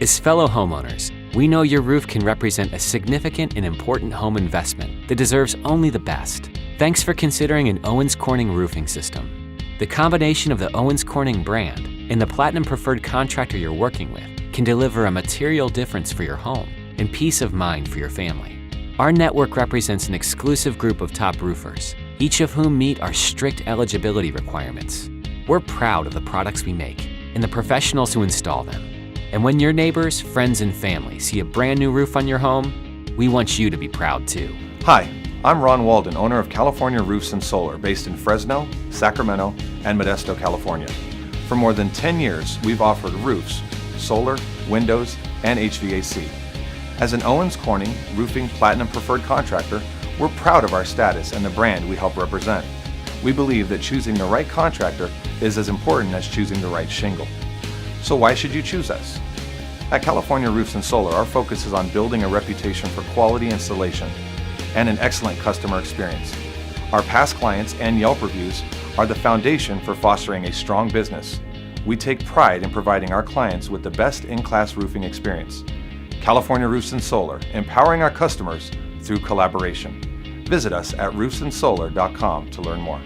As fellow homeowners, we know your roof can represent a significant and important home investment that deserves only the best. Thanks for considering an Owens Corning roofing system. The combination of the Owens Corning brand and the Platinum Preferred contractor you're working with can deliver a material difference for your home and peace of mind for your family. Our network represents an exclusive group of top roofers, each of whom meet our strict eligibility requirements. We're proud of the products we make and the professionals who install them. And when your neighbors, friends, and family see a brand new roof on your home, we want you to be proud too. Hi, I'm Ron Walden, owner of California Roofs and Solar, based in Fresno, Sacramento, and Modesto, California. For more than 10 years, we've offered roofs, solar, windows, and HVAC. As an Owens Corning Roofing Platinum Preferred contractor, we're proud of our status and the brand we help represent. We believe that choosing the right contractor is as important as choosing the right shingle. So why should you choose us? At California Roofs and Solar, our focus is on building a reputation for quality installation and an excellent customer experience. Our past clients and Yelp reviews are the foundation for fostering a strong business. We take pride in providing our clients with the best in-class roofing experience. California Roofs and Solar, empowering our customers through collaboration. Visit us at roofsandsolar.com to learn more.